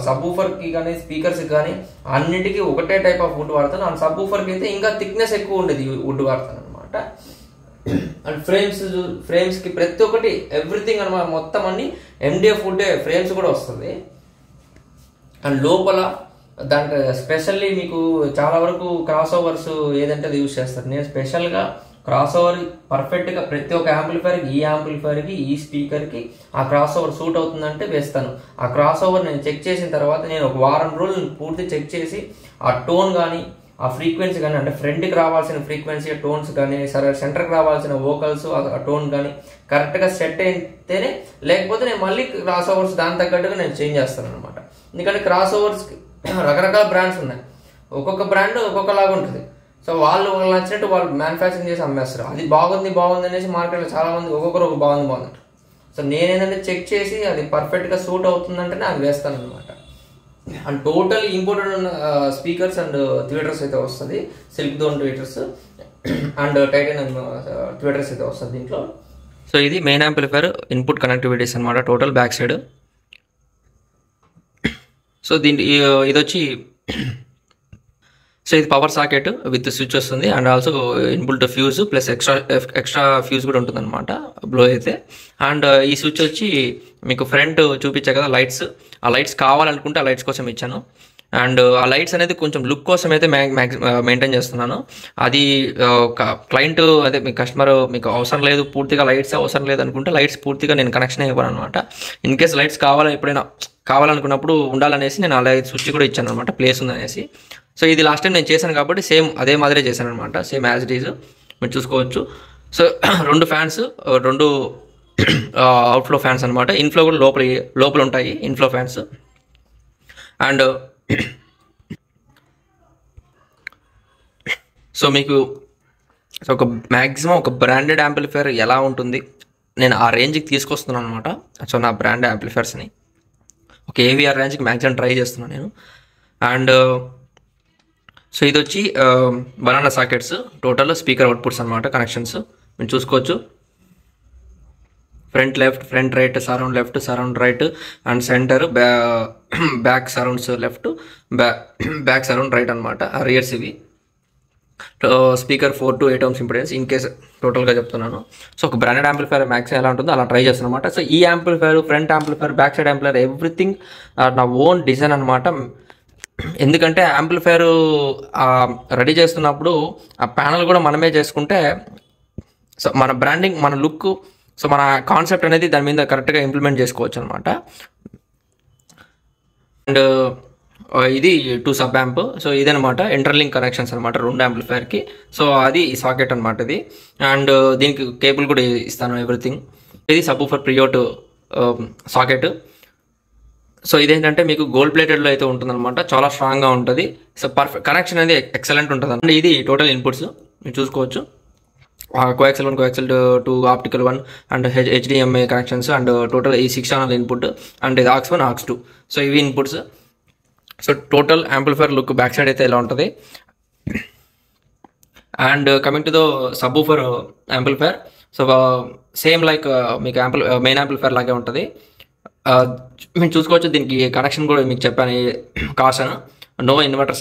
సబ్వూఫర్కి కానీ స్పీకర్స్కి కానీ అన్నిటికీ ఒకటే టైప్ ఆఫ్ వుడ్ వాడతాను. అండ్ సబ్వూఫర్కి అయితే ఇంకా థిక్నెస్ ఎక్కువ ఉండేది వుడ్ వాడతాను అనమాట. అండ్ ఫ్రేమ్స్కి ప్రతి ఒక్కటి ఎవ్రీథింగ్ అనమాట, మొత్తం అన్ని ఎండిఎఫ్ వుడ్డే ఫ్రేమ్స్ కూడా వస్తుంది. అండ్ లోపల దాంట్లో స్పెషల్లీ మీకు చాలా వరకు క్రాస్ ఓవర్స్ ఏదంటే అది యూజ్ చేస్తారు. నేను స్పెషల్గా క్రాస్ ఓవర్ పర్ఫెక్ట్గా ప్రతి ఒక్క యాంప్లిఫైర్కి ఈ స్పీకర్కి ఆ క్రాస్ ఓవర్ సూట్ అవుతుందంటే వేస్తాను. ఆ క్రాస్ ఓవర్ నేను చెక్ చేసిన తర్వాత నేను ఒక వారం రోజులు పూర్తి చెక్ చేసి ఆ టోన్ కానీ ఆ ఫ్రీక్వెన్సీ కానీ, అంటే ఫ్రంట్కి రావాల్సిన ఫ్రీక్వెన్సీ టోన్స్ కానీ సెంటర్కి రావాల్సిన వోకల్స్ ఆ టోన్ కానీ కరెక్ట్గా సెట్ అయితేనే, లేకపోతే నేను మళ్ళీ క్రాస్ ఓవర్స్ దాని తగ్గట్టుగా నేను చేంజ్ చేస్తాను అనమాట. ఎందుకంటే క్రాస్ ఓవర్స్కి రకరకాల బ్రాండ్స్ ఉన్నాయి, ఒక్కొక్క బ్రాండ్ ఒక్కొక్కలాగా ఉంటుంది. సో వాళ్ళు నచ్చినట్టు వాళ్ళు మ్యానుఫ్యాక్చరింగ్ చేసి అమ్మేస్తారు. అది బాగుంది అనేసి మార్కెట్లో చాలా మంది ఒక్కొక్కరు ఒక బాగుంది అంటారు. సో నేనేంటంటే చెక్ చేసి అది పర్ఫెక్ట్గా సూట్ అవుతుందంటేనే అది వేస్తాను అనమాట. అండ్ టోటల్ ఇంపోర్టెడ్ ఉన్న స్పీకర్స్ అండ్ ట్విటర్స్ అయితే వస్తుంది, silk Dhone tweeters and titanium tweeters అయితే వస్తుంది దీంట్లో. సో ఇది మెయిన్ యాంప్లిఫైర్ ఇన్పుట్ కనెక్టివిటీస్ అనమాట, టోటల్ బ్యాక్ సైడ్. సో ఇది వచ్చి సో ఇది పవర్ సాకెట్ విత్ స్విచ్ వస్తుంది and also inbuilt fuse plus extra fuse కూడా ఉంటుంది అనమాట బ్లో అయితే. అండ్ ఈ స్విచ్ వచ్చి మీకు ఫ్రంట్ చూపించా కదా లైట్స్, ఆ లైట్స్ కావాలనుకుంటే ఆ లైట్స్ కోసం ఇచ్చాను. అండ్ ఆ లైట్స్ అనేది కొంచెం లుక్ కోసం అయితే మెయింటైన్ చేస్తున్నాను. అది క్లయింట్ అదే మీ కస్టమర్ మీకు అవసరం లేదు, పూర్తిగా లైట్స్ అవసరం లేదు అనుకుంటే లైట్స్ పూర్తిగా నేను కనెక్షన్ ఇవ్వను అనమాట. ఇన్ కేస్ లైట్స్ ఎప్పుడైనా కావాలనుకున్నప్పుడు ఉండాలనేసి నేను అలా స్విచ్ కూడా ఇచ్చాను అనమాట, ప్లేస్ ఉందనేసి. సో ఇది లాస్ట్ టైం నేను చేశాను కాబట్టి సేమ్ అదే మాదిరే చేశాను అనమాట, సేమ్ యాజ్ ఇట్ ఈజ్ మీరు చూసుకోవచ్చు. సో 2 ఫ్యాన్స్, 2 అవుట్ఫ్లో ఫ్యాన్స్ అనమాట. ఇన్ఫ్లో కూడా లోపల ఉంటాయి ఇన్ఫ్లో ఫ్యాన్స్. అండ్ సో మీకు ఒక మ్యాక్సిమం ఒక బ్రాండెడ్ యాంప్లిఫైర్ ఎలా ఉంటుంది నేను ఆ రేంజ్కి తీసుకొస్తున్నాను అనమాట. సో నా బ్రాండ్ యాంప్లిఫైర్స్ని ఒక ఏవిఆర్ రేంజ్కి మ్యాక్సిమం ట్రై చేస్తున్నాను నేను. అండ్ సో ఇది వచ్చి banana sockets, total speaker outputs అనమాట, కనెక్షన్స్ మీరు చూసుకోవచ్చు. Front left, front right, surround left, surround right and centre, back surrounds left, back surround right అనమాట. రియర్స్ ఇవి. Speaker 4 to 8 ohms impedance in case టోటల్గా చెప్తున్నాను. సో ఒక బ్రాండెడ్ యాంప్లిఫైర్ మ్యాక్సిమం ఎలా ఉంటుందో అలా ట్రై చేస్తాను అనమాట. సో ఈ amplifier, front amplifier, back side amplifier everything నా ఓన్ డిజైన్ అనమాట. ఎందుకంటే యాంప్లిఫైర్ రెడీ చేస్తున్నప్పుడు ఆ ప్యానల్ కూడా మనమే చేసుకుంటే సో మన బ్రాండింగ్, మన లుక్, సో మన కాన్సెప్ట్ అనేది దాని మీద కరెక్ట్గా ఇంప్లిమెంట్ చేసుకోవచ్చు అనమాట. అండ్ ఇది 2 సబ్ యాంప్. సో ఇదనమాట ఇంటర్లింక్ కనెక్షన్స్ అనమాట 2 యాంప్లిఫైర్కి. సో అది ఈ సాకెట్ అనమాట ఇది. అండ్ దీనికి కేబుల్ కూడా ఇస్తాను ఎవ్రీథింగ్. ఇది సబ్‌వూఫర్ ప్రియోట్ సాకెట్. సో ఇదేంటంటే మీకు గోల్డ్ ప్లేటెడ్లో అయితే ఉంటుందన్నమాట, చాలా స్ట్రాంగ్గా ఉంటుంది. సో పర్ఫెక్ట్ కనెక్షన్ అనేది ఎక్సలెంట్ ఉంటుంది. అండ్ ఇది టోటల్ ఇన్పుట్స్ మీరు చూసుకోవచ్చు, coaxial 1, coaxial 2, optical 1 and HDMI connections and total ఈ 6 ఛానల్ ఇన్పుట్ అండ్ ఇది AUX 1, AUX 2. సో ఇవి inputs. So total amplifier look back side అయితే ఇలా ఉంటుంది. And coming to the subwoofer amplifier, so same like మీకు main amplifier లాగే ఉంటుంది. మీరు చూసుకోవచ్చు, దీనికి కనెక్షన్ కూడా మీకు చెప్పాను, కాషన్ నో ఇన్వర్టర్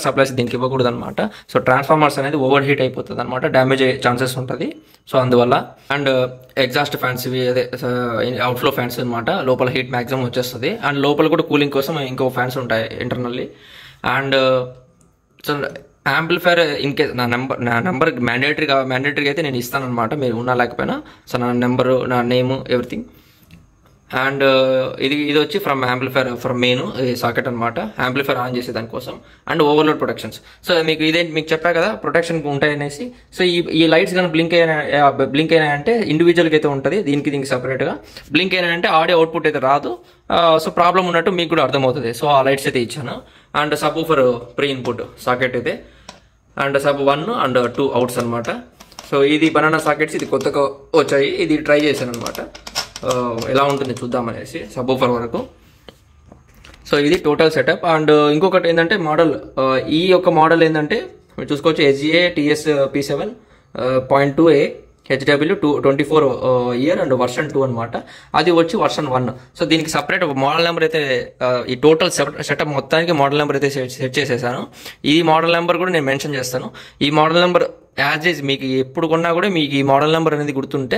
సప్లైస్ దీనికి ఇవ్వకూడదు అనమాట. సో ట్రాన్స్ఫార్మర్స్ అనేది ఓవర్ హీట్ అయిపోతుంది అనమాట, డ్యామేజ్ అయ్యే ఛాన్సెస్ ఉంటుంది. సో అందువల్ల అండ్ ఎగ్జాస్ట్ ఫ్యాన్స్ ఇవి అదే అవుట్ఫ్లో ఫ్యాన్స్ అనమాట, లోపల హీట్ మ్యాక్సిమం వచ్చేస్తుంది. అండ్ లోపల కూడా కూలింగ్ కోసం ఇంకో ఫ్యాన్స్ ఉంటాయి internally. And so amplifier in case నా నెంబర్ మ్యాండేటరీగా అయితే నేను ఇస్తాను అనమాట, మీరు ఉన్నా లేకపోయినా. సో నా నెంబరు, నా నేము, ఎవ్రీథింగ్. అండ్ ఇది వచ్చి from amplifier from main socket అనమాట, యాంప్లిఫైర్ ఆన్ చేసే దానికోసం. And overload protections. సో మీకు చెప్పా కదా ప్రొటెక్షన్ ఉంటాయనేసి. సో ఈ లైట్స్ కానీ బ్లింక్ అయినాయంటే ఇండివిజువల్గా అయితే ఉంటుంది, దీనికి సపరేట్గా. బ్లింక్ అయినాయంటే ఆడియో అవుట్పుట్ అయితే రాదు. సో ప్రాబ్లం ఉన్నట్టు మీకు కూడా అర్థమవుతుంది. సో ఆ లైట్స్ అయితే ఇచ్చాను. And subwoofer pre input socket అయితే, అండ్ సబ్ 1 అండ్ 2 అవుట్స్ అనమాట. సో ఇది బనానా సాకెట్స్, ఇది కొత్తగా వచ్చాయి, ఇది ట్రై చేశాను అనమాట, ఎలా ఉంటుంది చూద్దామనేసి సబ్‌వూఫర్ వరకు. సో ఇది టోటల్ సెటప్. అండ్ ఇంకొకటి ఏంటంటే మోడల్, ఈ యొక్క మోడల్ ఏంటంటే మీరు చూసుకోవచ్చు, SGA TS-P7.2A HW 24 year end version 2 అనమాట. అది వచ్చి వర్షన్ 1. సో దీనికి సపరేట్ మోడల్ నెంబర్ అయితే, ఈ టోటల్ సెటప్ మొత్తానికి మోడల్ నెంబర్ అయితే సెట్ చేసేసాను. ఈ మోడల్ నెంబర్ కూడా నేను మెన్షన్ చేస్తాను. ఈ మోడల్ నెంబర్ యాజ్ ఈజ్ మీకు ఎప్పుడు కొన్నా కూడా మీకు ఈ మోడల్ నెంబర్ అనేది గుర్తుంటే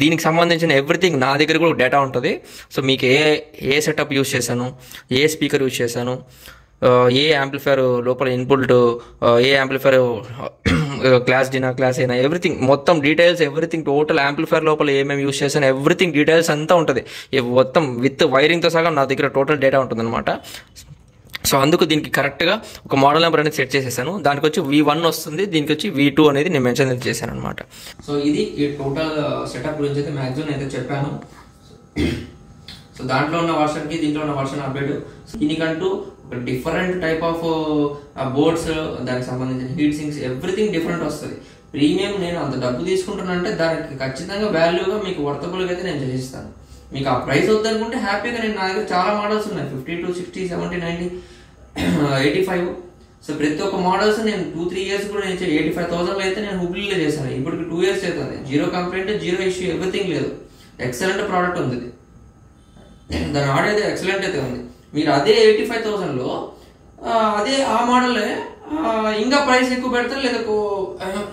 దీనికి సంబంధించిన ఎవ్రీథింగ్ నా దగ్గర కూడా డేటా ఉంటుంది. సో మీకు ఏ సెటప్ యూజ్ చేశాను, ఏ స్పీకర్ యూజ్ చేశాను, ఏ యాంప్లిఫైర్ లోపల ఇన్పుట్, ఏ యాంప్లిఫైర్ క్లాస్ డీనా క్లాస్ అయినా, ఎవ్రీథింగ్ మొత్తం డీటెయిల్స్, ఎవ్రీథింగ్ టోటల్ యాంప్లిఫైర్ లోపల ఏమేమి యూజ్ చేశాను ఎవ్రీథింగ్ డీటెయిల్స్ అంతా ఉంటుంది. మొత్తం విత్ వైరింగ్తో సహా నా దగ్గర టోటల్ డేటా ఉంటుంది అనమాట. సో అందుకు దీనికి కరెక్ట్గా ఒక మోడల్ నెంబర్ అనేది సెట్ చేసేసాను. దానికి వచ్చి V1 వస్తుంది, దీనికి వచ్చి V2 అనేది నేను మెన్షన్ చేశాను అనమాట. సో ఇది ఈ టోటల్ సెటప్ గురించి అయితే మ్యాక్సిమం అయితే చెప్పాను. సో దాంట్లో ఉన్న వర్షన్కి దీంట్లో ఉన్న వర్షన్ అప్డేట్, దీనికంటూ ఒక డిఫరెంట్ టైప్ ఆఫ్ బోర్డ్స్, దానికి సంబంధించిన హీట్ సింక్స్, ఎవ్రీథింగ్ డిఫరెంట్ వస్తుంది. ప్రీమియం నేను అంత డబ్బు తీసుకుంటానంటే దానికి ఖచ్చితంగా వాల్యూగా మీకు వర్తబుల్గా అయితే నేను చేసిస్తాను. మీకు ఆ ప్రైస్ వద్దనుకుంటే హ్యాపీగా నేను, నా దగ్గర చాలా మోడల్స్ ఉన్నాయి, 52, 60, 70, 90, 85. సో ప్రతి ఒక్క మోడల్స్ నేను 2-3 ఇయర్స్ కూడా నేను 85,000 అయితే నేను హుబ్లీలో చేశాను. ఇప్పటికి 2 ఇయర్స్ అవుతుంది, zero complaint, zero issue, everything లేదు. ఎక్సలెంట్ ప్రోడక్ట్ ఉంది, దాని ఆడియో అయితే ఎక్సలెంట్ అయితే ఉంది. మీరు అదే 85,000లో అదే ఆ మోడలే ఇంకా ప్రైస్ ఎక్కువ పెడతారు, లేదా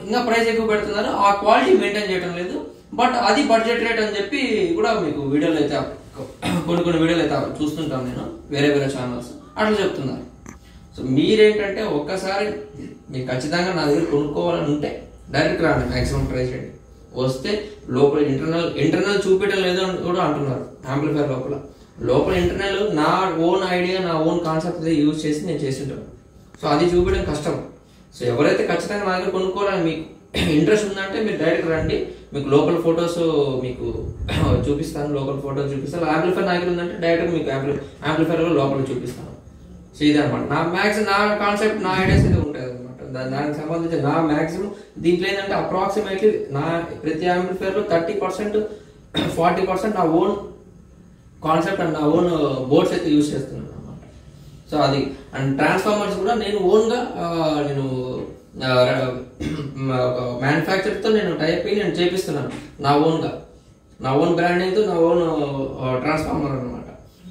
ఇంకా ప్రైస్ ఎక్కువ పెడుతున్నారు, ఆ క్వాలిటీ మెయింటైన్ చేయడం లేదు. బట్ అది బడ్జెట్ రేట్ అని చెప్పి కూడా మీకు వీడియోలు అయితే కొన్ని వీడియోలు అయితే చూస్తుంటాను నేను, వేరే ఛానల్స్ అట్లా చెప్తున్నారు. సో మీరేంటంటే ఒక్కసారి మీరు ఖచ్చితంగా నా దగ్గర కొనుక్కోవాలని ఉంటే డైరెక్ట్ రాండి, మ్యాక్సిమం ట్రై చేయండి. వస్తే లోపల ఇంటర్నల్ చూపించడం లేదు అని కూడా అంటున్నారు. యాంప్లిఫైర్ లోపల ఇంటర్నల్ నా ఓన్ ఐడియా, నా ఓన్ కాన్సెప్ట్ యూజ్ చేసి నేను చేస్తుంటాను. సో అది చూపించడం కష్టం. సో ఎవరైతే ఖచ్చితంగా నా దగ్గర కొనుక్కోవాలని మీకు ఇంట్రెస్ట్ ఉందంటే మీరు డైరెక్ట్ రండి, మీకు లోకల్ ఫొటోస్ మీకు చూపిస్తాను, యాంప్లిఫైర్ నా దగ్గర ఉందంటే డైరెక్ట్ మీకు యాంప్లిఫైర్ లోపల చూపిస్తాను. సో ఇదనమాట నా కాన్సెప్ట్, నా ఐడియాస్ అయితే ఉంటాయి అనమాట. దానికి సంబంధించి నా మ్యాక్సిమం దీంట్లో ఏంటంటే అప్రాక్సిమేట్లీ నా ప్రతి యాంప్లిఫైర్లో 30%, 40% నా ఓన్ కాన్సెప్ట్ అండ్ నా ఓన్ బోర్డ్స్ అయితే యూజ్ చేస్తున్నాను అనమాట. సో అది అండ్ ట్రాన్స్ఫార్మర్స్ కూడా నేను ఓన్గా మ్యానుఫ్యాక్చర్తో నేను టైప్ అయ్యి నేను చేపిస్తున్నాను నా ఓన్ బ్రాండింగ్తో, నా ఓన్ ట్రాన్స్ఫార్మర్ అనమాట.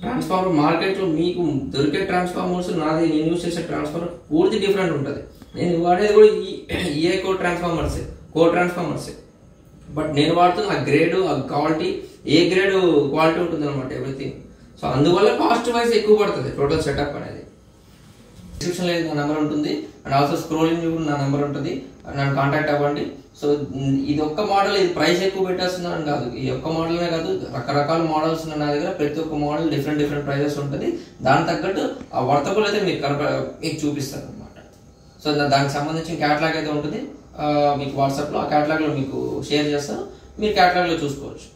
ట్రాన్స్ఫార్మర్ మార్కెట్లో మీకు దొరికే ట్రాన్స్ఫార్మర్స్ నాది నేను యూజ్ చేసే ట్రాన్స్ఫార్మర్ పూర్తి డిఫరెంట్ ఉంటుంది. నేను వాడేది కూడా ఈఏ కో ట్రాన్స్ఫార్మర్సే, బట్ నేను వాడుతున్న ఆ గ్రేడ్, ఆ క్వాలిటీ, ఏ గ్రేడ్ క్వాలిటీ ఉంటుంది అనమాట ఎవ్రీథింగ్. సో అందువల్ల కాస్ట్ వైజ్ ఎక్కువ పడుతుంది టోటల్ సెటప్ అనేది. డిస్క్రిప్షన్లో నా నెంబర్ ఉంటుంది అండ్ ఆల్సో స్క్రోలింగ్ నా నెంబర్ ఉంటుంది, నన్ను కాంటాక్ట్ అవ్వండి. సో ఇది ఒక్క మోడల్, ఇది ప్రైస్ ఎక్కువ పెట్టేస్తున్నాను కాదు, ఈ ఒక్క మోడల్నే కాదు, రకరకాల మోడల్స్ ఉన్నాయి నా దగ్గర. ప్రతి ఒక్క మోడల్ డిఫరెంట్ ప్రైజెస్ ఉంటుంది. దానికి తగ్గట్టు ఆ వర్తబుల్ అయితే మీకు చూపిస్తాను అనమాట. సో దానికి సంబంధించిన క్యాటలాగ్ అయితే ఉంటుంది మీకు వాట్సాప్లో, ఆ క్యాటలాగ్లో మీకు షేర్ చేస్తాను, మీరు క్యాటలాగ్లో చూసుకోవచ్చు.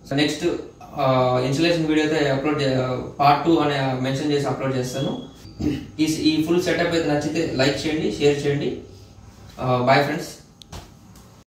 సో నెక్స్ట్ ఇన్స్టలేషన్ వీడియో అయితే అప్లోడ్ పార్ట్ 2 అనే మెన్షన్ చేసి అప్లోడ్ చేస్తాను. ఈ ఫుల్ సెటప్ అయితే నచ్చితే లైక్ చేయండి, షేర్ చేయండి. Bye friends.